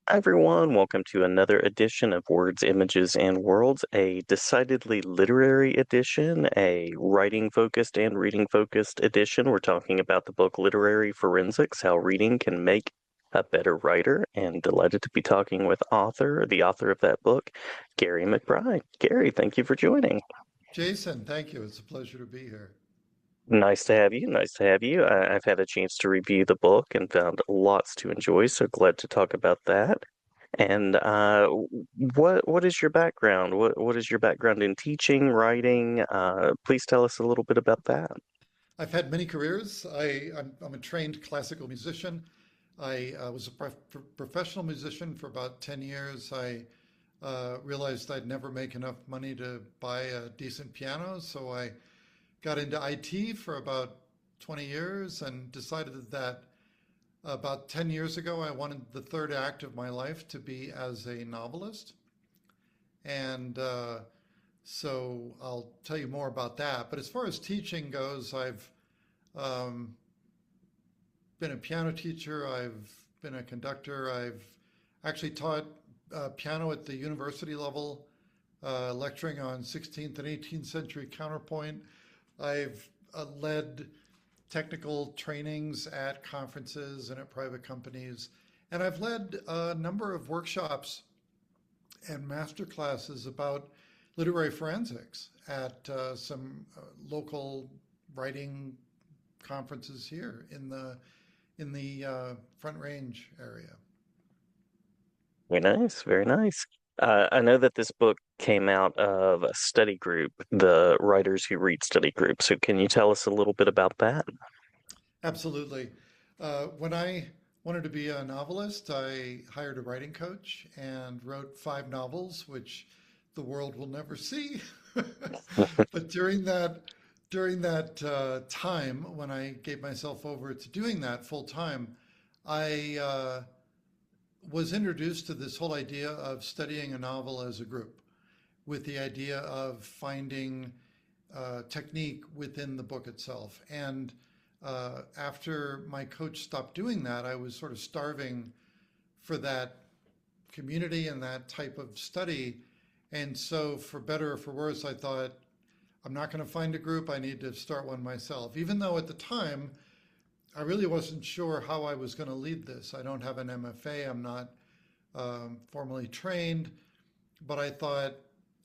Hi everyone, welcome to another edition of Words, Images, and Worlds, a decidedly literary edition, a writing-focused and reading-focused edition. We're talking about the book Literary Forensics, How Reading Can Make a Better Writer, and delighted to be talking with the author of that book, Gary McBride. Gary, thank you for joining. Jason, thank you. It's a pleasure to be here. Nice to have you. Nice to have you. I've had a chance to review the book and found lots to enjoy, so glad to talk about that. And what is your background? What is your background in teaching, writing? Please tell us a little bit about that. I've had many careers. I'm a trained classical musician. I was a professional musician for about 10 years. I realized I'd never make enough money to buy a decent piano, so I got into IT for about 20 years and decided that about 10 years ago I wanted the third act of my life to be as a novelist. And so I'll tell you more about that. But as far as teaching goes, I've um, been a piano teacher, I've been a conductor, I've actually taught piano at the university level, lecturing on 16th and 18th century counterpoint. I've led technical trainings at conferences and at private companies. And I've led a number of workshops and master classes about literary forensics at some local writing conferences here in the Front Range area. Very nice, very nice. I know that this book came out of a study group, the Writers Who Read study group. So can you tell us a little bit about that? Absolutely. When I wanted to be a novelist, I hired a writing coach and wrote 5 novels, which the world will never see. But during that time, when I gave myself over to doing that full time, I was introduced to this whole idea of studying a novel as a group, with the idea of finding technique within the book itself. And after my coach stopped doing that, I was sort of starving for that community and that type of study. And so, for better or for worse, I thought, I'm not going to find a group. I need to start one myself. Even though at the time, I really wasn't sure how I was going to lead this. I don't have an MFA, I'm not formally trained, but I thought,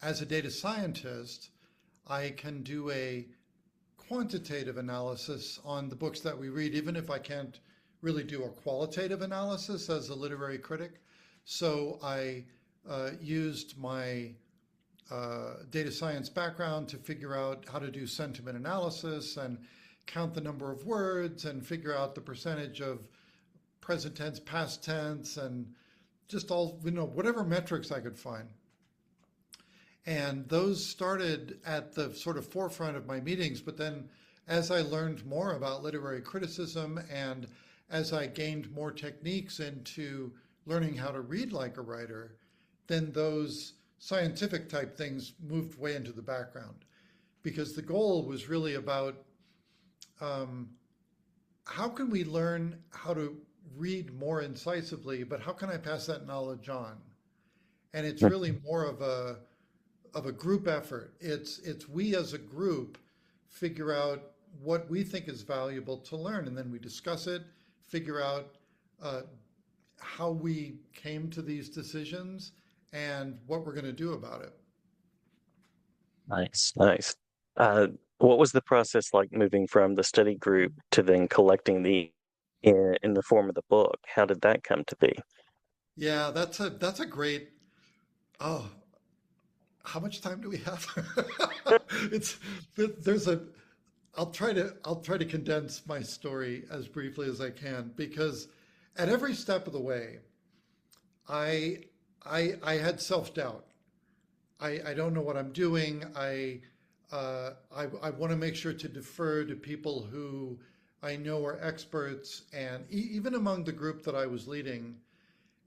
as a data scientist, I can do a quantitative analysis on the books that we read, even if I can't really do a qualitative analysis as a literary critic. So I used my data science background to figure out how to do sentiment analysis and count the number of words and figure out the percentage of present tense, past tense, and just all, whatever metrics I could find. And those started at the sort of forefront of my meetings. But then as I learned more about literary criticism and as I gained more techniques into learning how to read like a writer, then those scientific type things moved way into the background. Because the goal was really about um, how can we learn how to read more incisively, but how can I pass that knowledge on? And it's really more of a group effort. It's we as a group figure out what we think is valuable to learn, and then we discuss it, figure out uh, how we came to these decisions, and what we're going to do about it. Nice, nice. Uh, what was the process like moving from the study group to then collecting in the form of the book? How did that come to be? Yeah, that's a great. Oh, how much time do we have? it's there's a. I'll try to condense my story as briefly as I can because at every step of the way, I I had self doubt. I don't know what I'm doing. I want to make sure to defer to people who I know are experts, and even among the group that I was leading.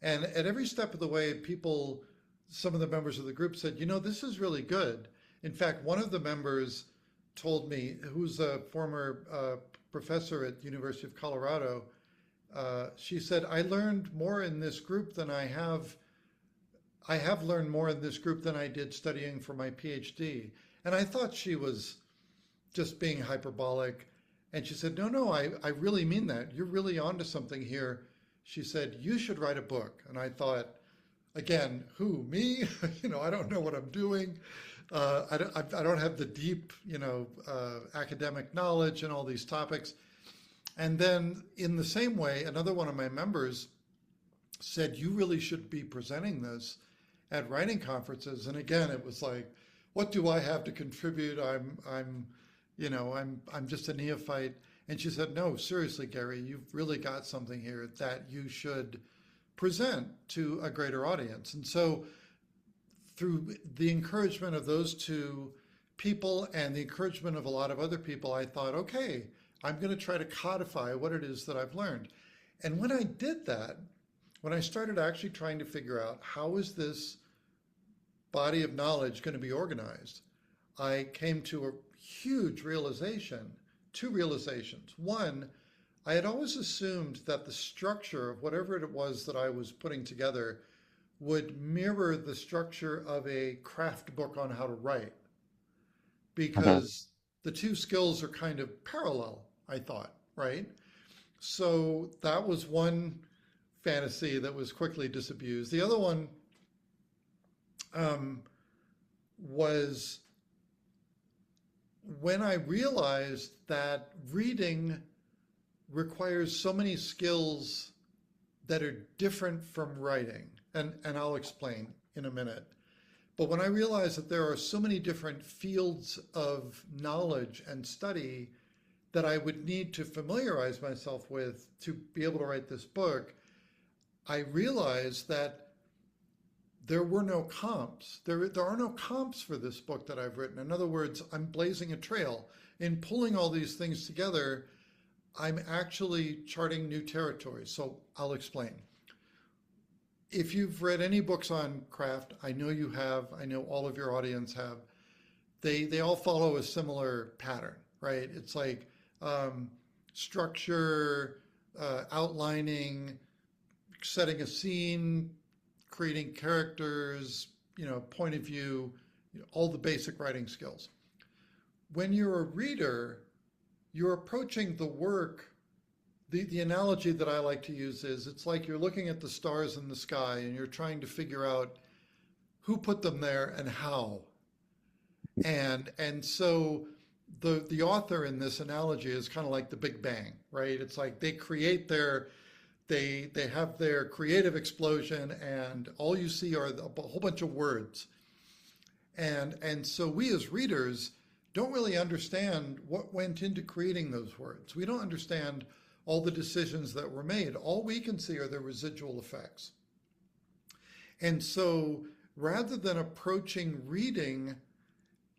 And at every step of the way, some of the members of the group said, this is really good. In fact, one of the members told me, who's a former professor at the University of Colorado, She said, I learned more in this group than I have learned more in this group than I did studying for my PhD. And I thought she was just being hyperbolic. And she said, no, no, I really mean that. You're really onto something here. She said, you should write a book. And I thought, again, who, me? I don't know what I'm doing. I don't have the deep, academic knowledge and all these topics. And then in the same way, another one of my members said, you really should be presenting this at writing conferences. And again, it was like, what do I have to contribute? I'm just a neophyte. And she said, no, seriously, Gary, you've really got something here that you should present to a greater audience. And so through the encouragement of those two people and the encouragement of a lot of other people, I thought, okay, I'm going to try to codify what it is that I've learned. And when I did that, when I started actually trying to figure out how is this body of knowledge going to be organized, I came to a huge realization, two realizations. One, I had always assumed that the structure of whatever it was that I was putting together would mirror the structure of a craft book on how to write, Mhm. because the two skills are kind of parallel, I thought, right? So that was one fantasy that was quickly disabused. The other one um, was when I realized that reading requires so many skills that are different from writing. And I'll explain in a minute. But when I realized that there are so many different fields of knowledge and study that I would need to familiarize myself with to be able to write this book, I realized that there were no comps. There are no comps for this book that I've written. In other words, I'm blazing a trail. In pulling all these things together, I'm actually charting new territories. So I'll explain. If you've read any books on craft, I know you have, I know all of your audience have, they all follow a similar pattern, right? It's like structure, outlining, setting a scene, creating characters, point of view, all the basic writing skills. When you're a reader, you're approaching the work. The analogy that I like to use is it's like you're looking at the stars in the sky and you're trying to figure out who put them there and how. And so the author in this analogy is kind of like the Big Bang, right? It's like they have their creative explosion and all you see are a whole bunch of words. And so we as readers don't really understand what went into creating those words. We don't understand all the decisions that were made. All we can see are the residual effects. And so rather than approaching reading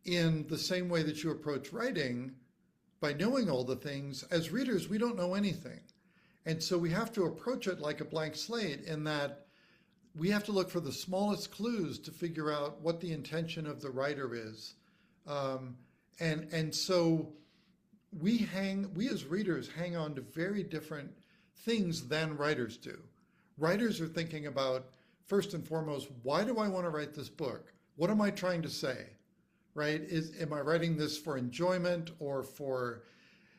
in the same way that you approach writing, by knowing all the things, as readers, we don't know anything. And so we have to approach it like a blank slate in that we have to look for the smallest clues to figure out what the intention of the writer is. And so we as readers hang on to very different things than writers do. Writers are thinking about, first and foremost, why do I want to write this book? What am I trying to say? Right? Am I writing this for enjoyment or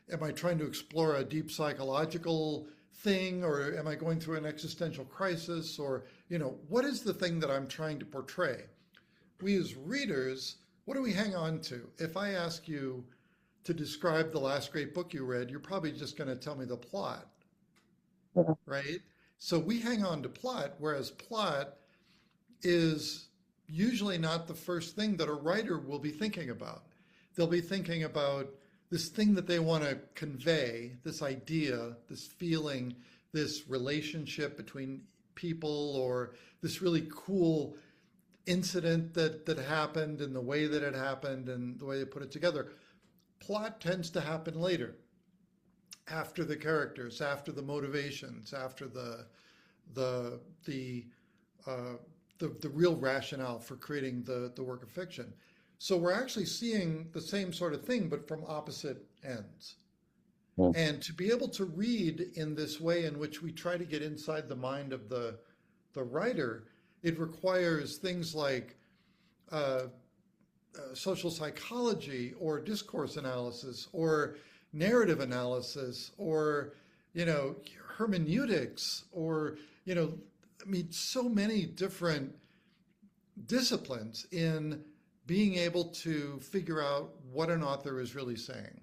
am I trying to explore a deep psychological thing, or am I going through an existential crisis, or, what is the thing that I'm trying to portray? We as readers, what do we hang on to? If I ask you to describe the last great book you read, you're probably just going to tell me the plot, right? So we hang on to plot, whereas plot is usually not the first thing that a writer will be thinking about. They'll be thinking about this thing that they want to convey, this idea, this feeling, this relationship between people, or this really cool incident that happened and the way that it happened and the way they put it together. Plot tends to happen later, after the characters, after the motivations, after the real rationale for creating the work of fiction. So we're actually seeing the same sort of thing, but from opposite ends. Mm. And to be able to read in this way in which we try to get inside the mind of the writer, it requires things like uh, social psychology or discourse analysis or narrative analysis or, you know, hermeneutics or, you know, I mean, so many different disciplines in being able to figure out what an author is really saying.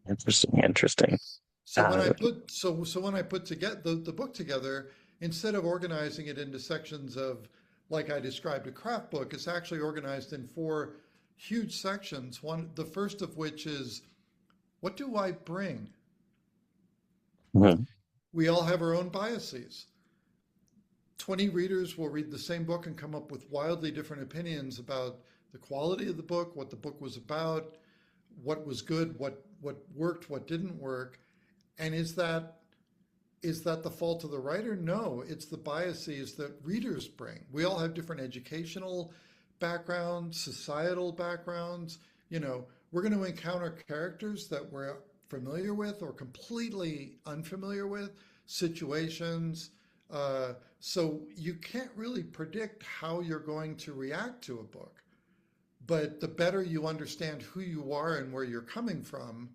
Interesting, interesting. So when I Uh, put so when I put together the book together, instead of organizing it into sections of like I described a craft book, it's actually organized in four huge sections. One, the first of which is what do I bring? mhm. We all have our own biases. 20 readers will read the same book and come up with wildly different opinions about the quality of the book, what the book was about, what was good, what worked, what didn't work. And is that the fault of the writer? No, it's the biases that readers bring. We all have different educational backgrounds, societal backgrounds. You know, we're going to encounter characters that we're familiar with or completely unfamiliar with, situations. So you can't really predict how you're going to react to a book. But the better you understand who you are and where you're coming from,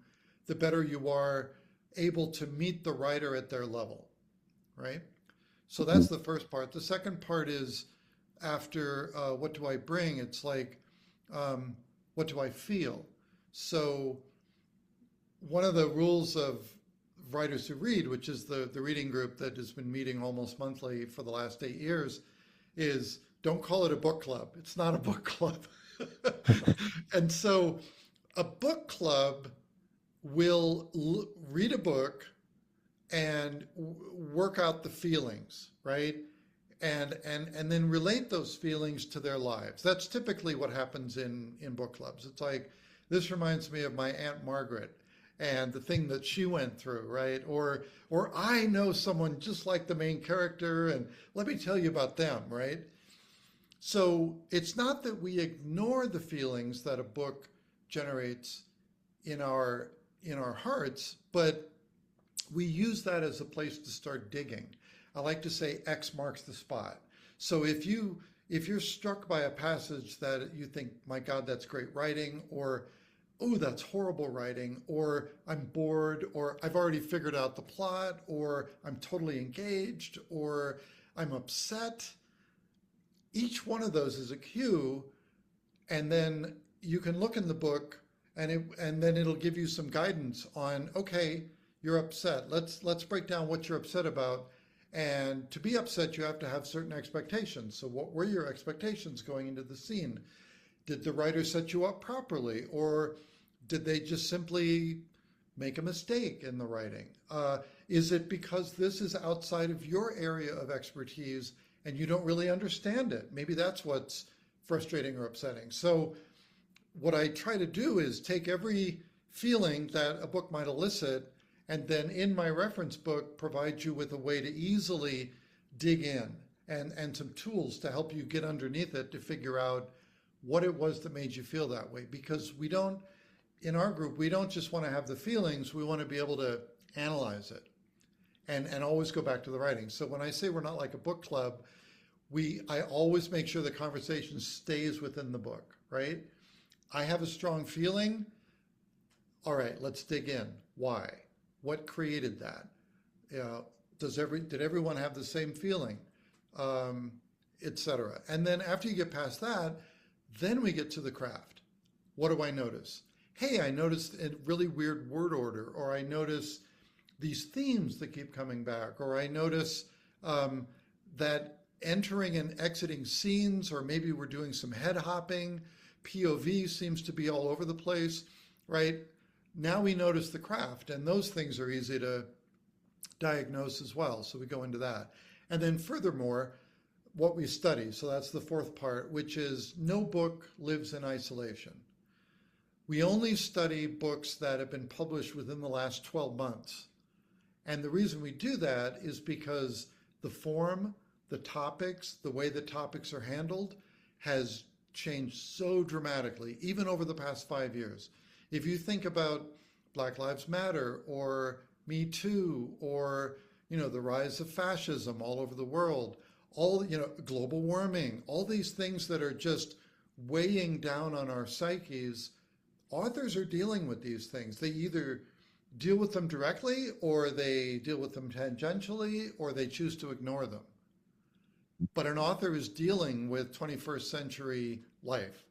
the better you are able to meet the writer at their level, right? So that's the first part. The second part is after what do I bring? It's like, um, what do I feel? So one of the rules of Writers Who Read, which is the reading group that has been meeting almost monthly for the last 8 years, is don't call it a book club. It's not a book club. And so a book club will read a book and work out the feelings, right? And then relate those feelings to their lives. That's typically what happens in book clubs. It's like this reminds me of my Aunt Margaret and the thing that she went through, right? Or I know someone just like the main character and let me tell you about them, right? So it's not that we ignore the feelings that a book generates in our in our hearts, but we use that as a place to start digging. I like to say X marks the spot. So if you're struck by a passage that you think, my God, that's great writing, or oh, that's horrible writing, or I'm bored, or I've already figured out the plot, or I'm totally engaged, or I'm upset, each one of those is a cue, and then you can look in the book and then it'll give you some guidance on, okay, you're upset. Let's break down what you're upset about. And to be upset, you have to have certain expectations. So what were your expectations going into the scene? Did the writer set you up properly, or did they just simply make a mistake in the writing? Is it because this is outside of your area of expertise and you don't really understand it? Maybe that's what's frustrating or upsetting. So what I try to do is take every feeling that a book might elicit and then in my reference book provide you with a way to easily dig in and some tools to help you get underneath it to figure out what it was that made you feel that way. Because we don't, in our group, we don't just want to have the feelings, we want to be able to analyze it and always go back to the writing. So when I say we're not like a book club, I always make sure the conversation stays within the book, right? I have a strong feeling. All right, let's dig in. Why? What created that? Did everyone have the same feeling? Etc. And then after you get past that, then we get to the craft. What do I notice? Hey, I noticed a really weird word order, or I notice these themes that keep coming back, or I notice that entering and exiting scenes, or maybe we're doing some head hopping. POV seems to be all over the place, right? Now we notice the craft, and those things are easy to diagnose as well. So we go into that. And then furthermore, what we study. So that's the fourth part, which is no book lives in isolation. We only study books that have been published within the last 12 months. And the reason we do that is because the form, the topics, the way the topics are handled has changed so dramatically, even over the past 5 years. If you think about Black Lives Matter or Me Too or, the rise of fascism all over the world, all, global warming, all these things that are just weighing down on our psyches. Authors are dealing with these things. They either deal with them directly or they deal with them tangentially or they choose to ignore them. But an author is dealing with 21st century life.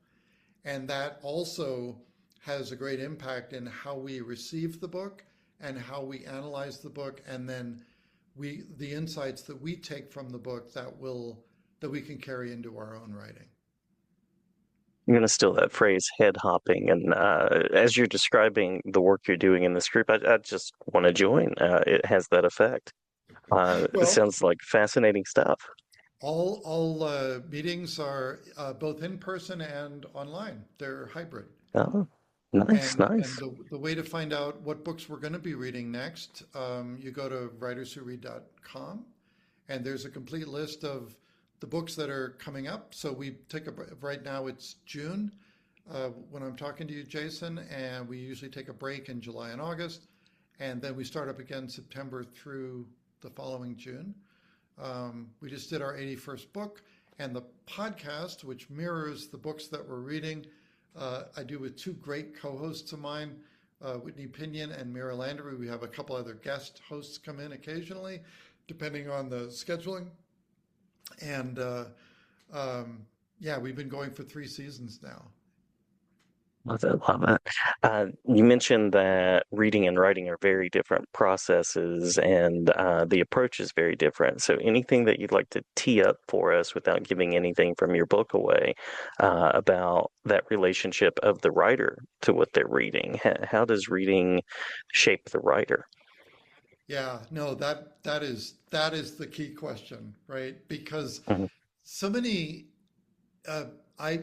And that also has a great impact in how we receive the book and how we analyze the book, and then the insights that we take from the book that we can carry into our own writing. I'm going to steal that phrase, head hopping. And as you're describing the work you're doing in this group, I just want to join. It has that effect. It Well, sounds like fascinating stuff. all meetings are both in person and online. They're hybrid. Oh, nice, And nice. the way to find out what books we're going to be reading next, you go to writerswhoread.com, and there's a complete list of the books that are coming up. So we take right now it's June when I'm talking to you, Jason, and we usually take a break in July and August, and then we start up again September through the following June. We just did our 81st book, and the podcast, which mirrors the books that we're reading, I do with two great co-hosts of mine, Whitney Pinion and Mira Landry. We have a couple other guest hosts come in occasionally, depending on the scheduling. And yeah, we've been going for 3 seasons now. Love it, love it. You mentioned that reading and writing are very different processes, and the approach is very different. So, anything that you'd like to tee up for us without giving anything from your book away about that relationship of the writer to what they're reading? How does reading shape the writer? Yeah, no, that is the key question, right? Because Mhm. so many uh, I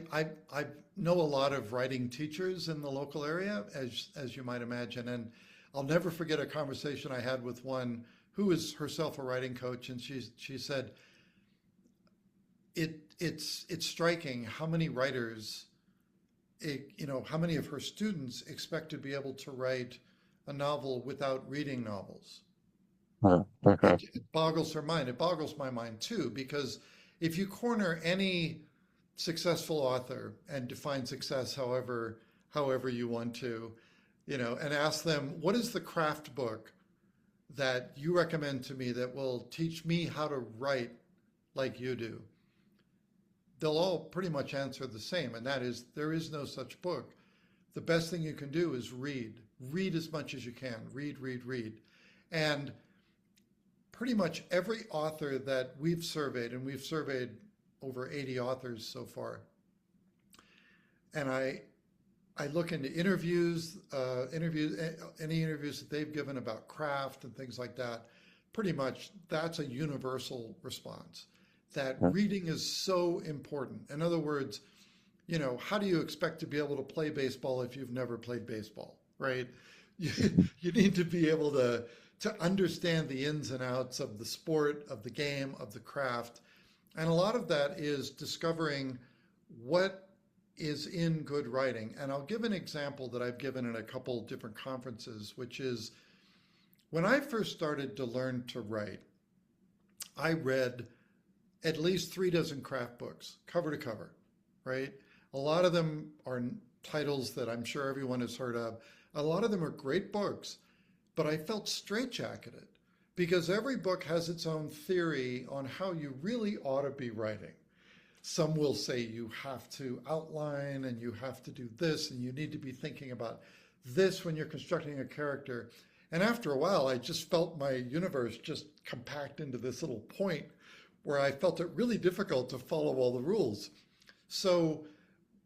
know a lot of writing teachers in the local area, as you might imagine, and I'll never forget a conversation I had with one who is herself a writing coach, and she said it's striking how many writers, how many of her students expect to be able to write a novel without reading novels. Mhm. Mhm. It boggles her mind. It boggles my mind too, because if you corner any successful author and define success however you want to, and ask them, what is the craft book that you recommend to me that will teach me how to write like you do? They'll all pretty much answer the same, and that is there is no such book. The best thing you can do is read. Read as much as you can. Read, read, read. And pretty much every author that we've surveyed, and we've surveyed over 80 authors so far, and I look into any interviews that they've given about craft and things like that. Pretty much, that's a universal response. That reading is so important. In other words, how do you expect to be able to play baseball if you've never played baseball, right? You, you need to be able to understand the ins and outs of the sport, of the game, of the craft. And a lot of that is discovering what is in good writing. And I'll give an example that I've given in a couple different conferences, which is when I first started to learn to write, I read at least 3 dozen craft books, cover to cover, right? A lot of them are titles that I'm sure everyone has heard of. A lot of them are great books, but I felt straitjacketed because every book has its own theory on how you really ought to be writing. Some will say you have to outline and you have to do this and you need to be thinking about this when you're constructing a character. And after a while, I just felt my universe just compact into this little point where I felt it really difficult to follow all the rules. So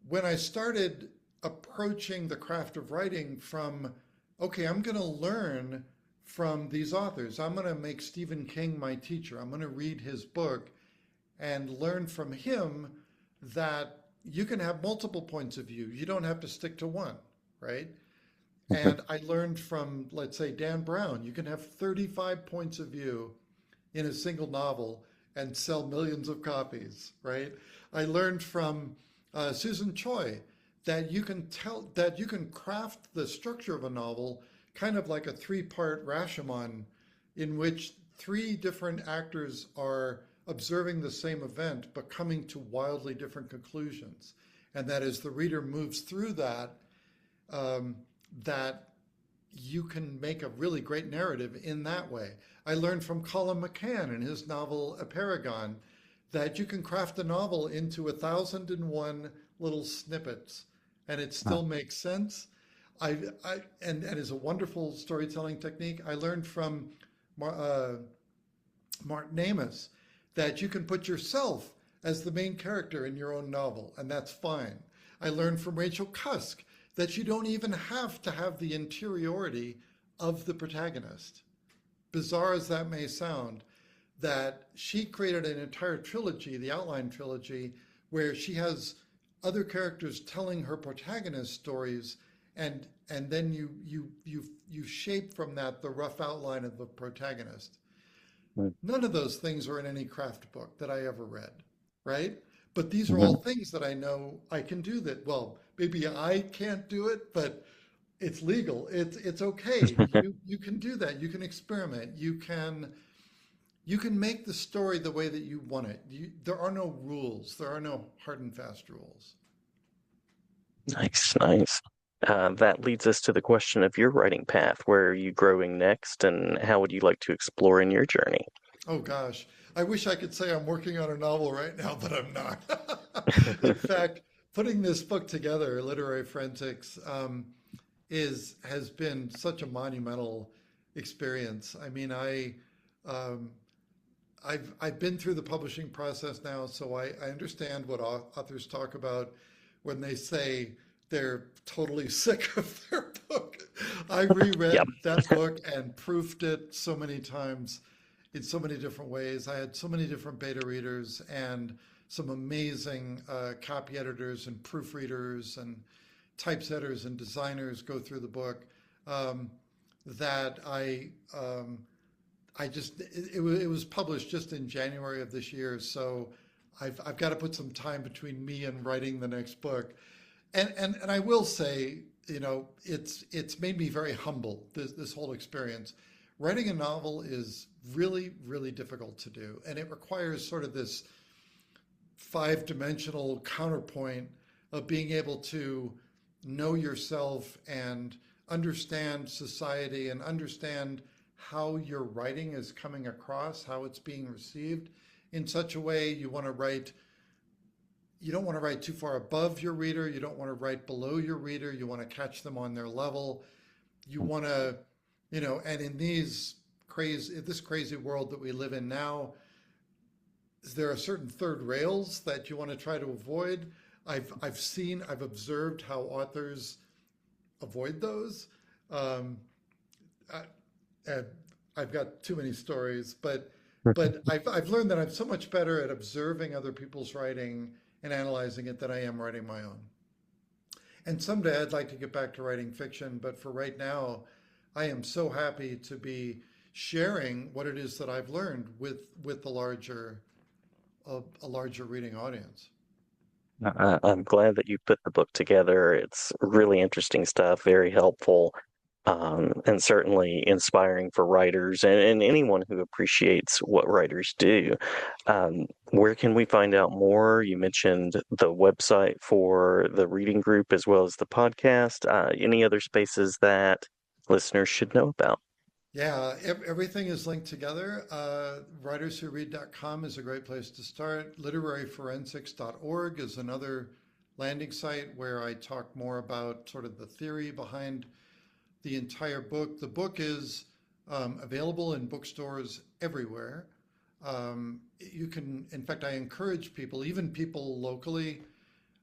when I started approaching the craft of writing from, okay, I'm going to learn from these authors. I'm going to make Stephen King my teacher. I'm going to read his book and learn from him that you can have multiple points of view. You don't have to stick to one, right? And I learned from, let's say, Dan Brown, you can have 35 points of view in a single novel and sell millions of copies, right? I learned from Susan Choi that you can craft the structure of a novel kind of like a three-part Rashomon in which three different actors are observing the same event but coming to wildly different conclusions. And that as the reader moves through that, um, that you can make a really great narrative in that way. I learned from Colin McCann in his novel A Paragon that you can craft a novel into 1,001 little snippets and it Huh. still makes sense. And is a wonderful storytelling technique. I learned from uh, Martin Amis that you can put yourself as the main character in your own novel, and that's fine. I learned from Rachel Cusk that you don't even have to have the interiority of the protagonist. Bizarre as that may sound, that she created an entire trilogy, the outline trilogy, where she has other characters telling her protagonist stories, and then you shape from that the rough outline of the protagonist. Mm. None of those things are in any craft book that I ever read, right? But these are all Mhm. things that I know I can do that. Well, maybe I can't do it, but it's legal. It's okay. You can do that. You can experiment. You can make the story the way that you want it. There are no rules. There are no hard and fast rules. Nice, nice. That leads us to the question of your writing path. Where are you growing next, and how would you like to explore in your journey? Oh gosh, I wish I could say I'm working on a novel right now, but I'm not. In fact, putting this book together, Literary Forensics, is has been such a monumental experience. I mean, um, I've been through the publishing process now, so I understand what authors talk about when they say they're totally sick of their book. I Yep. reread that book and proofed it so many times in so many different ways. I had so many different beta readers and some amazing copy editors and proofreaders and typesetters and designers go through the book, um, that I just it was published just in January of this year, so I've got to put some time between me and writing the next book. And I will say, it's made me very humble, this whole experience. Writing a novel is really, really difficult to do, and it requires sort of this five-dimensional counterpoint of being able to know yourself and understand society and understand how your writing is coming across, how it's being received in such a way you don't want to write too far above your reader, you don't want to write below your reader, you want to catch them on their level. You want to, and in this crazy world that we live in now, there are certain third rails that you want to try to avoid. I've observed how authors avoid those. Um, I, I- I've got too many stories, but I've learned that I'm so much better at observing other people's writing and analyzing it than I am writing my own. And someday I'd like to get back to writing fiction, but for right now, I am so happy to be sharing what it is that I've learned with a larger reading audience. I'm glad that you put the book together. It's really interesting stuff, very helpful, and certainly inspiring for writers and anyone who appreciates what writers do. Where can we find out more? You mentioned the website for the reading group as well as the podcast. Any other spaces that listeners should know about? Yeah, everything is linked together. Writerswhoread.com is a great place to start. Literaryforensics.org is another landing site where I talk more about sort of the theory behind the entire book. The book is available in bookstores everywhere. You can, in fact, I encourage people, even people locally,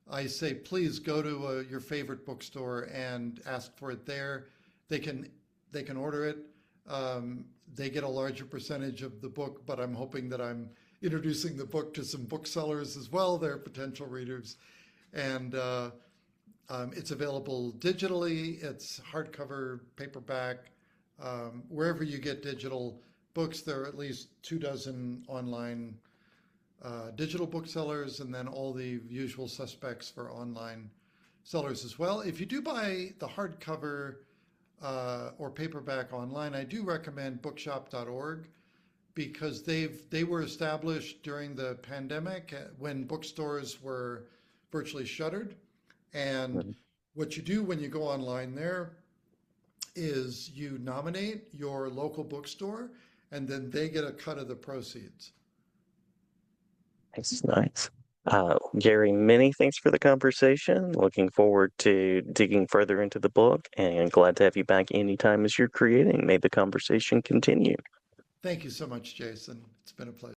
I say, please go to your favorite bookstore and ask for it there. They can they can order it. They get a larger percentage of the book, but I'm hoping that I'm introducing the book to some booksellers as well. They're potential readers, and it's available digitally. It's hardcover, paperback, wherever you get digital books. There are at least 2 dozen online digital booksellers, and then all the usual suspects for online sellers as well. If you do buy the hardcover or paperback online, I do recommend bookshop.org because they were established during the pandemic when bookstores were virtually shuttered. And Mhm. what you do when you go online there is you nominate your local bookstore and then they get a cut of the proceeds. Nice, nice. Gary, many thanks for the conversation. Looking forward to digging further into the book and glad to have you back anytime as you're creating. May the conversation continue. Thank you so much, Jason. It's been a pleasure.